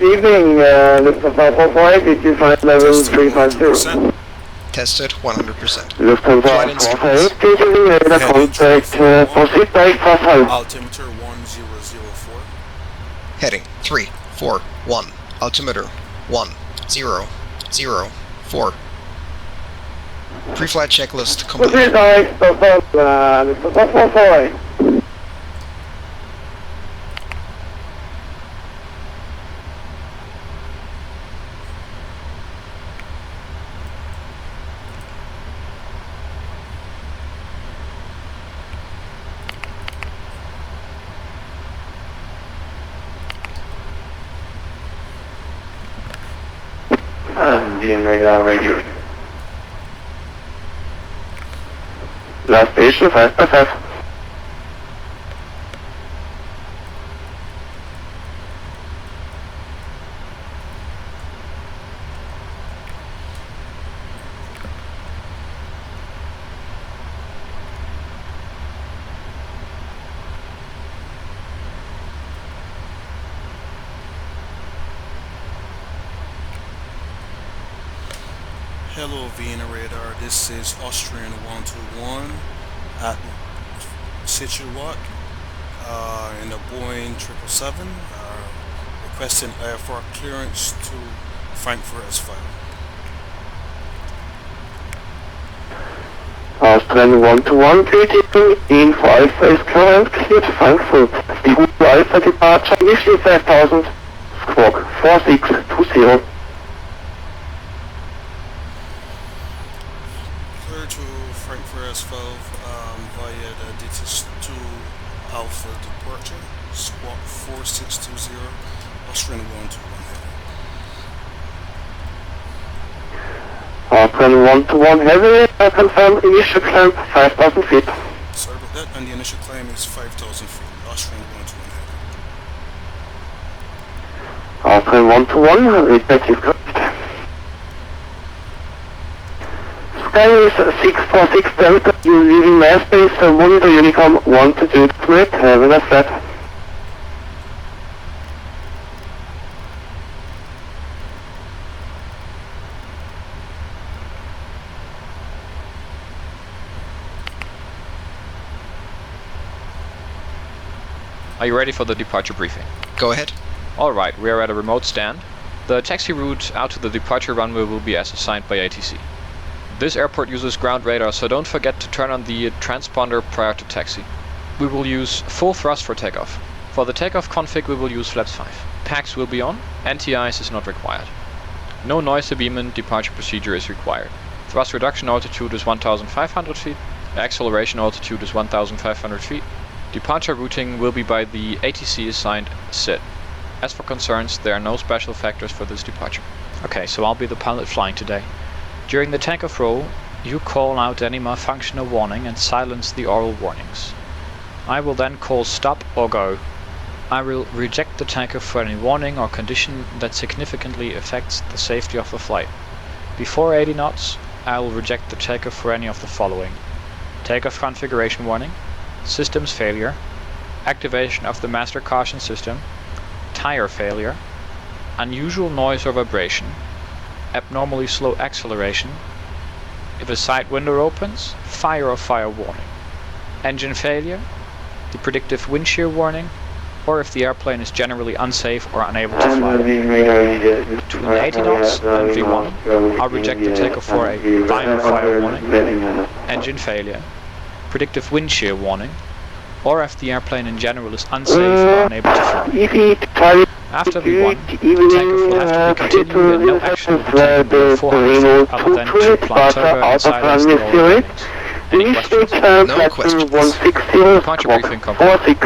evening, this is 545, did you find level 350? Tested 100%. Lufthansa 458, radar contact, proceed direct fast hold. Altimeter 1004. Heading 341. Altimeter 1004. Pre-flight checklist complete. Proceed direct fast hold, Lufthansa 448. Radar radio. Last station 5x5. Hello Vienna radar, this is Austrian 121 at Situat in the Boeing 777, requesting airfront clearance to Frankfurt as well. Austrian 121, greeting, info Alpha is current, clear to Frankfurt. The Alpha departure initially 5000, squawk 4620. Clear to Frankfurt as well via the DT2 Alpha departure, squawk 4620, Austrian 121 heavy. Austrian 121 heavy, confirm initial climb 5000 feet. Sorry about that, and the initial climb is 5000 feet, Austrian 121 heavy. Austrian 121, respective correct. Sky is 646 Delta, you leaving mass base, monitor Unicom 122, correct, have a nice flight. Are you ready for the departure briefing? Go ahead. Alright, we are at a remote stand. The taxi route out to the departure runway will be as assigned by ATC. This airport uses ground radar, so don't forget to turn on the transponder prior to taxi. We will use full thrust for takeoff. For the takeoff config we will use flaps 5. PAX will be on, anti-ice is not required. No noise abatement departure procedure is required. Thrust reduction altitude is 1500 feet, acceleration altitude is 1500 feet. Departure routing will be by the ATC assigned SID. As for concerns, there are no special factors for this departure. Okay, so I'll be the pilot flying today. During the takeoff roll, you call out any malfunction or warning and silence the oral warnings. I will then call stop or go. I will reject the takeoff for any warning or condition that significantly affects the safety of the flight. Before 80 knots, I will reject the takeoff for any of the following: takeoff configuration warning, systems failure, activation of the master caution system, tire failure, unusual noise or vibration, abnormally slow acceleration, if a side window opens, fire or fire warning, engine failure, the predictive wind shear warning, or if the airplane is generally unsafe or unable to fly. Between 80 knots and V1, I'll reject the takeoff for a fire or fire warning, engine failure, predictive wind shear warning, or if the airplane in general is unsafe or unable to fly. After V1, the takeoff will have to be continued and no action will be taken below 400 feet other than to apply turbo and silence the oil warnings. Any questions? No questions. Departure briefing complete.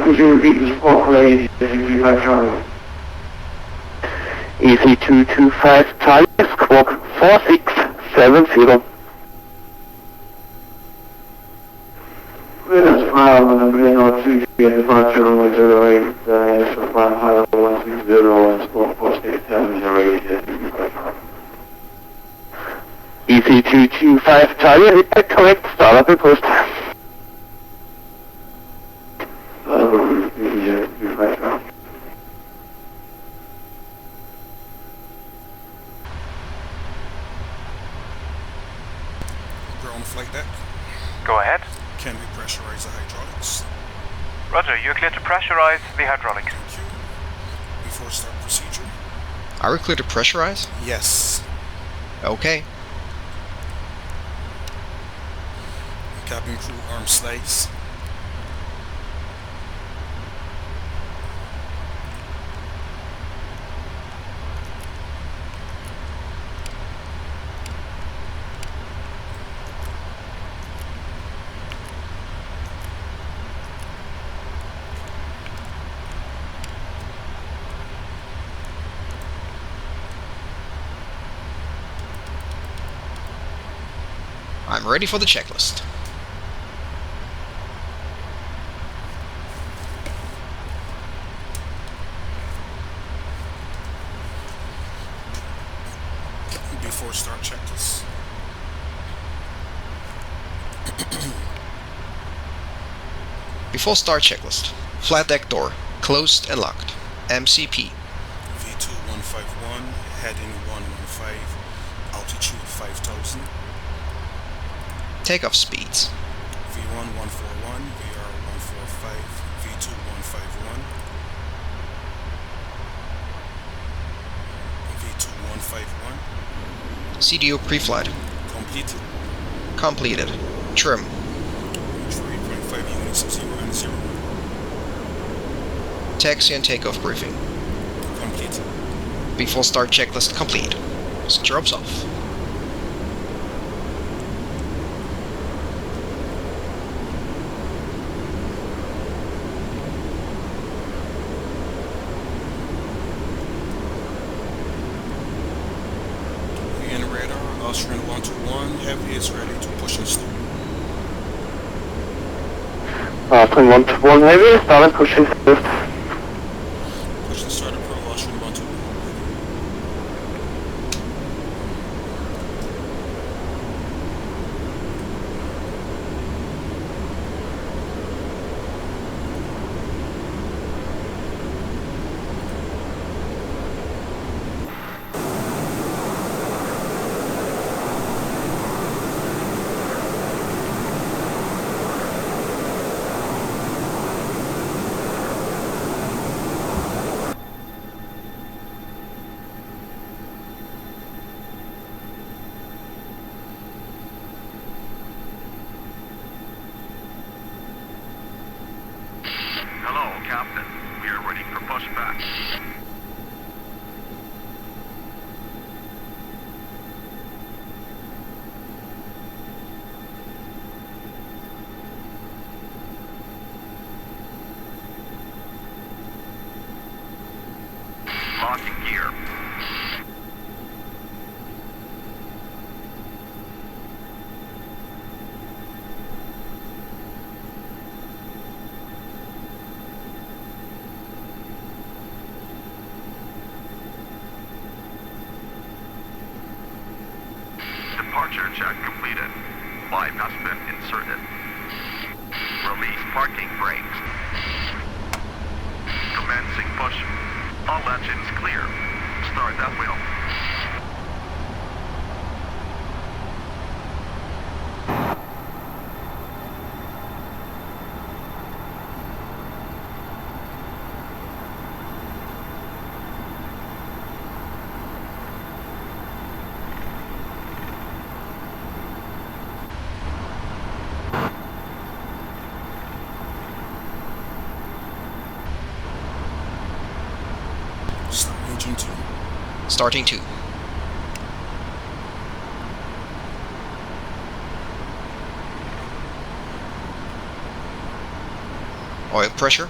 Could you repeat the squawk, ladies? EC225 Charlie, squawk 4670. EC225 Charlie, correct, start up and post. wie weiter? Ground flight deck. Go ahead. Can we pressurize the hydraulics? Roger, you're clear to pressurize the hydraulics. Thank you. Before start procedure. Are we clear to pressurize? Yes. Okay. Cabin crew arm slice. I'm ready for the checklist. Before start checklist. Before start checklist. Flat deck door. Closed and locked. MCP. V2151, heading 115, altitude 5000. Takeoff speeds. V1141, VR145, V2151. V2151, CDO pre-flight. completed. Completed. Trim. 3.5 units of 0 and 0. Taxi and takeoff briefing. Complete. Before start checklist complete. Stirrups off. Vienna radar, Austrian 121, heavy is ready to push and start. Austrian 121 heavy, start and pushing swift. Push and start approval, Austrian 121. Hello, Captain. We are ready for pushback. Locking gear. Departure check completed. Bypass pin inserted. Release parking brakes. Commencing push. All engines clear. Start that wheel. Start engine 2. Starting 2. Oil pressure.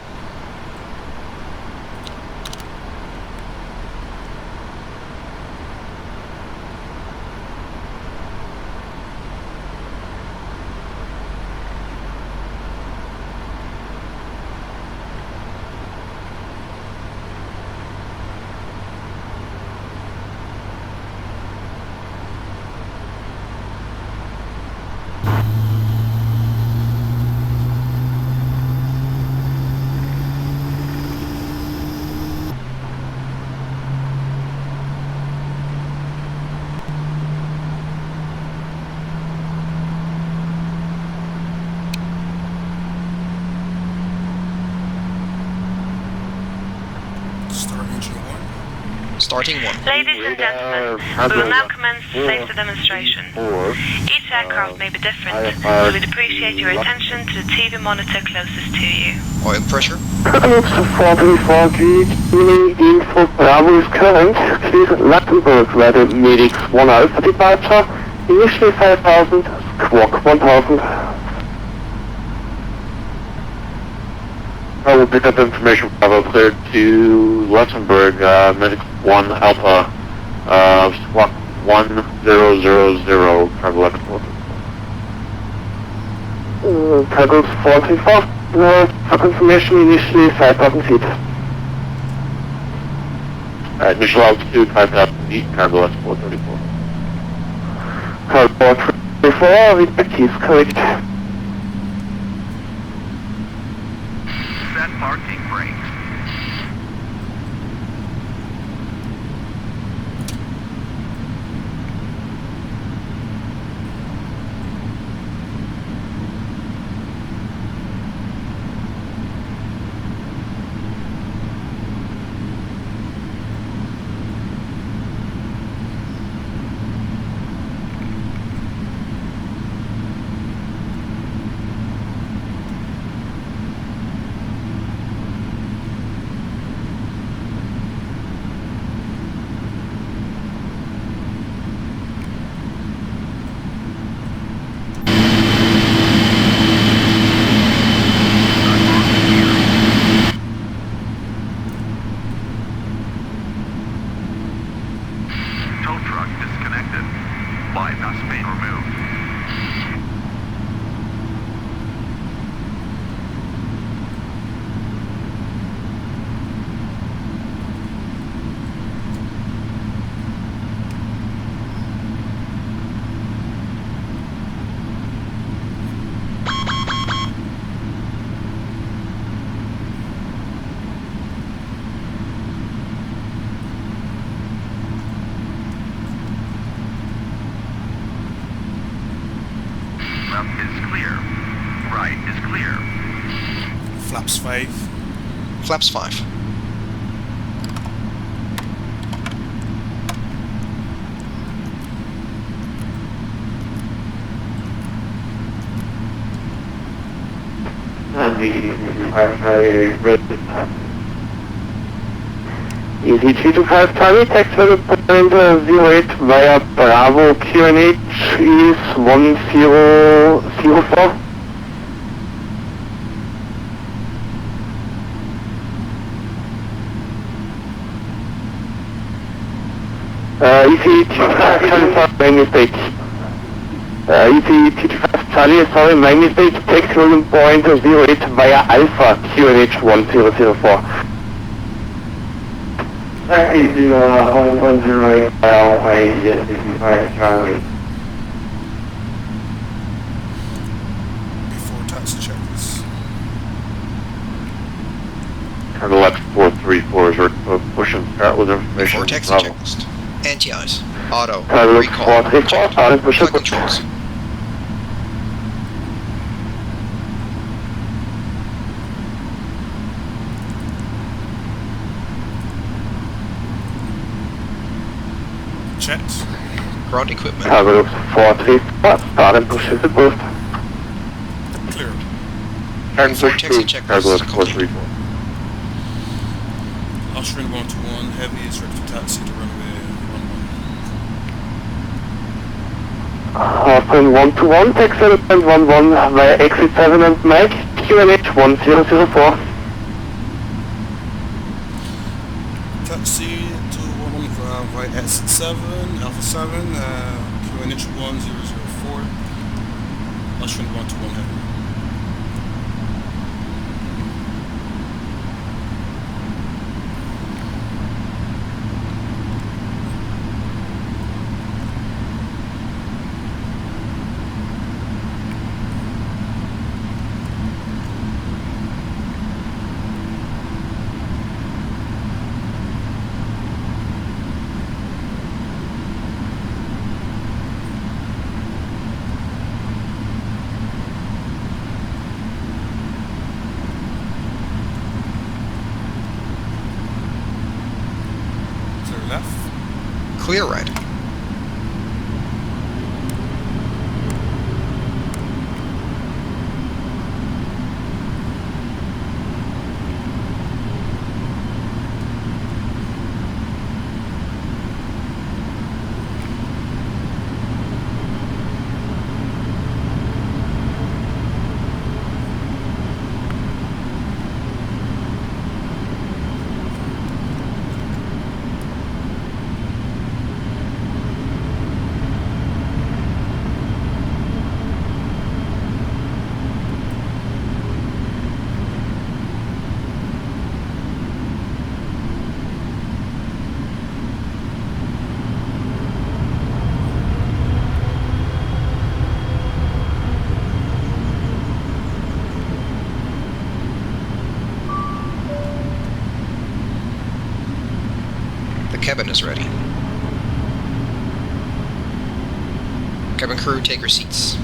Starting 1. Ladies and gentlemen, we will now commence the safety demonstration. Each aircraft may be different, so we'd appreciate your attention to the TV monitor closest to you. Oil pressure. Looks 434G, tuning info Bravo is current, clear Luxembourg, where the medics 1 Alpha departure, initially 5000, squawk 1000. I will pick up information from Bravo cleared to Luxembourg, medics 1 Alpha, squawk 1000, travel Luxembourg. Travels 434. For confirmation, initially 5,000 feet. Initial altitude 5,000 feet, cargo Luxembourg 34. Cargo 34, respect is correct. Set parking brakes. Tow truck disconnected. Bypass main removed. Left is clear. Right is clear. Flaps 5. Flaps 5. And Easy 325 Charlie, taxi point 08 via Bravo QNH is 1004. Easy 325 Charlie, my mistake. Easy 325 Charlie, sorry, my mistake, taxi rolling point 08 via Alpha QNH 1004. Easy 110 Alpha, 325 Charlie. Before taxi checklist. Turn left 434 is push and start with information. Before taxi Bravo. checklist. Anti-ice. Auto. Turn left Recall. 434, Check. start and push Flight and controls. Checked. Ground equipment. Cargo 434, start and push and boost. Clear. Turn Before push taxi 2, checklist cargo is complete. 434. Austrian 121, heavy is ready to taxi to runway 11. Austrian 121, taxi 11 via exit 7 and Mike, QNH 1004. Taxi to 11 via exit 7, Alpha 7, QNH 1004. Austrian 121 heavy. Clear right. The cabin is ready. Cabin crew, take your seats.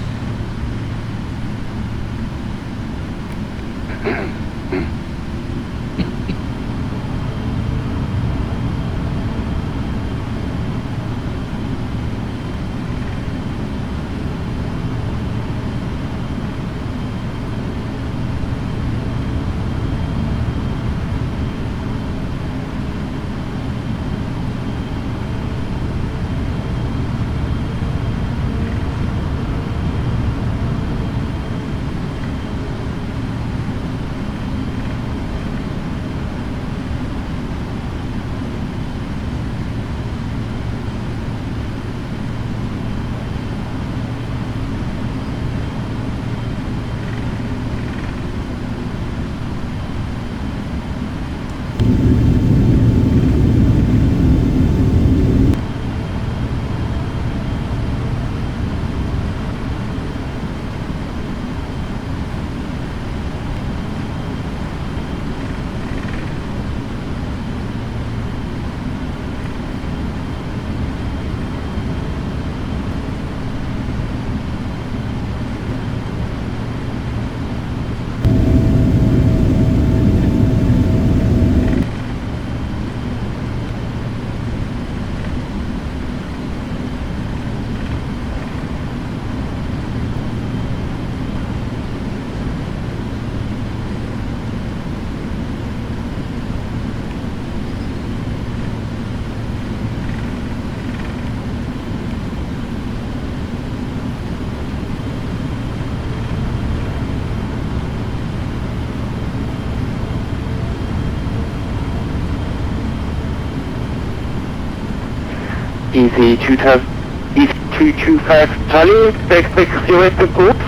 EC225 Charlie, back 0 to boost.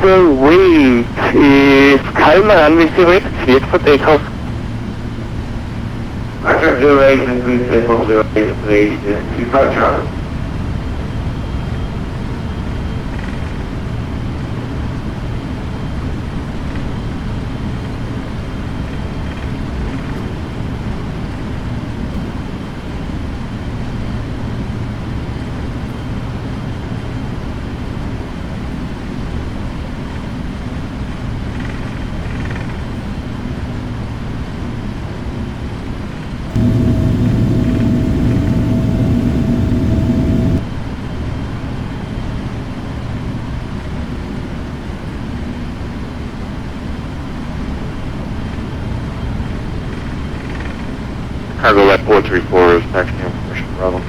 The wind is calm runway 08, cleared for takeoff. Cargo left 434 is taxi information problem.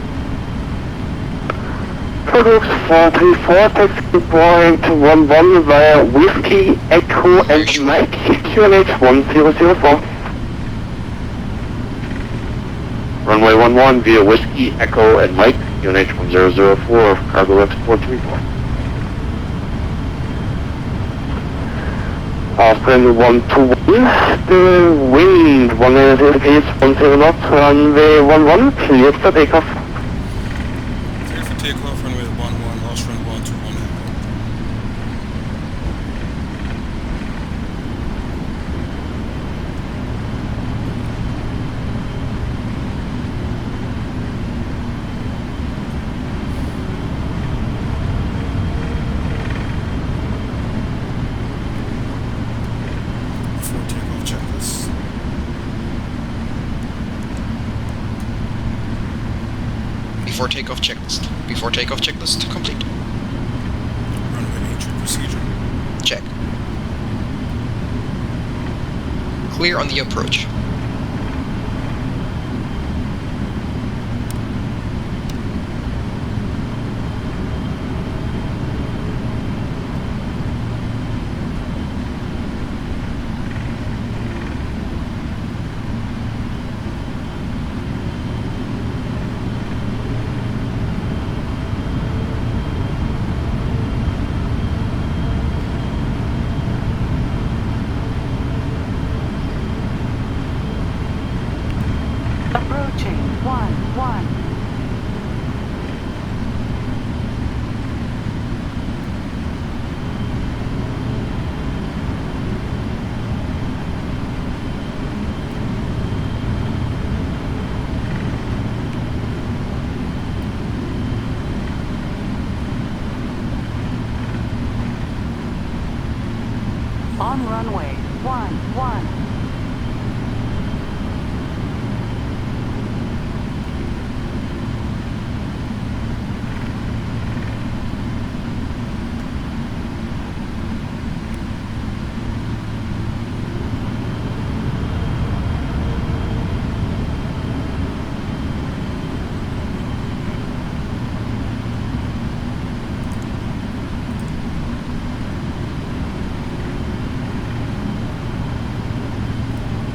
Cargo 434, taxi point 11 via Whiskey, Echo and Mike, QNH 1004. Runway 11 via Whiskey, Echo and Mike, QNH 1004, cargo left 434. Austrian 121, the wind 180 is 10 knots, runway 11, cleared for takeoff. Clear for takeoff, runway 11, Austrian 121. Before takeoff checklist. Before takeoff checklist. Before takeoff checklist complete. Runway entry procedure. Check. Clear on the approach. Approaching 1-1. On runway 1-1.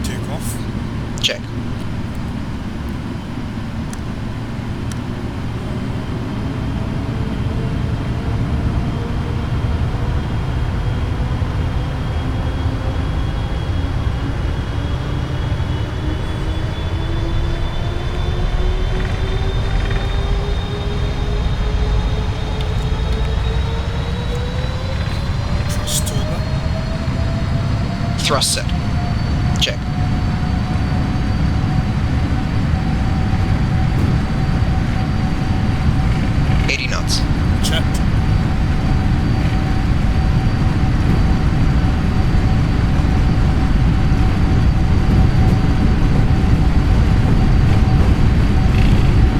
Takeoff. Check. Thrust turbo. Thrust set. Check. Knots. Checked.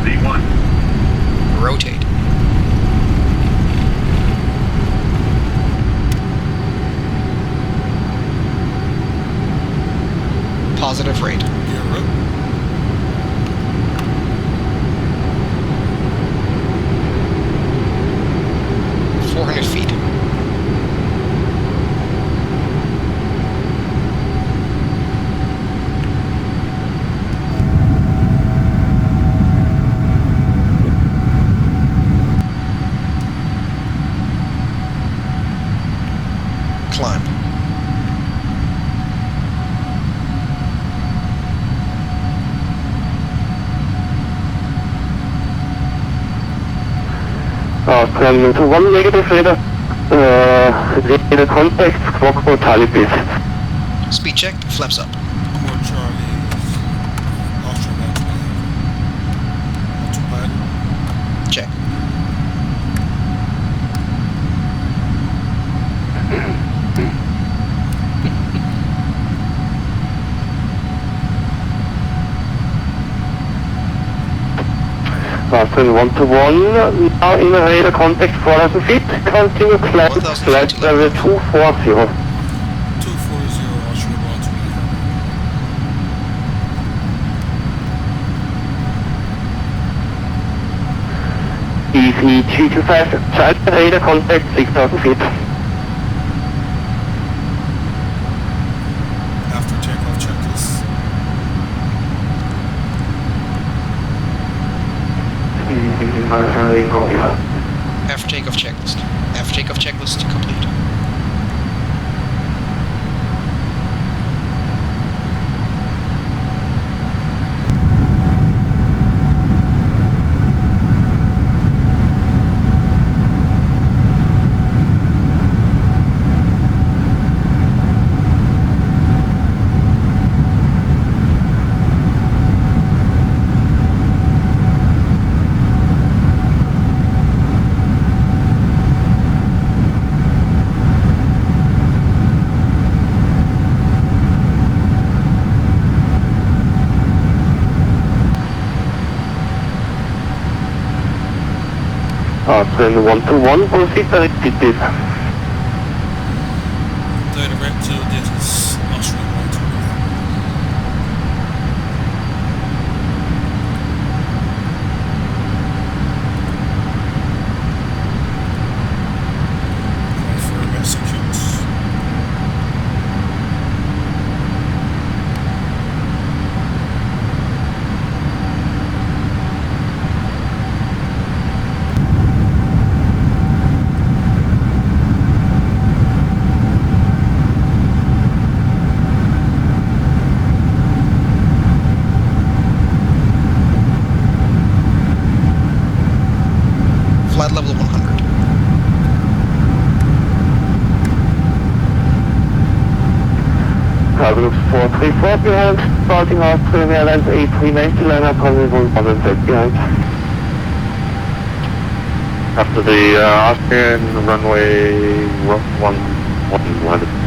Z1. Rotate. Positive rate. Gear up. Feet. Climb. Austrian to 1 negative radar. Radar contact, squawk mortalities. Speed check, flaps up. More Charlie. Austria 120. Autopilot. Check. Austrian 1 to 1, now in radar contact 4,000 feet, continue climb, 1,000 flight feet to level level. 240. 240 Austria 120. Easy G25, child radar contact 6,000 feet. After takeoff checklist. After takeoff checklist. After takeoff checklist complete. Austrian 121, proceed directed. Direct to this is Austria 121. Confirm execute. Flight level 100. Cargo 434 behind, starting Austrian Airlines A390 liner, possible 1 and set behind. After the Austrian runway 111.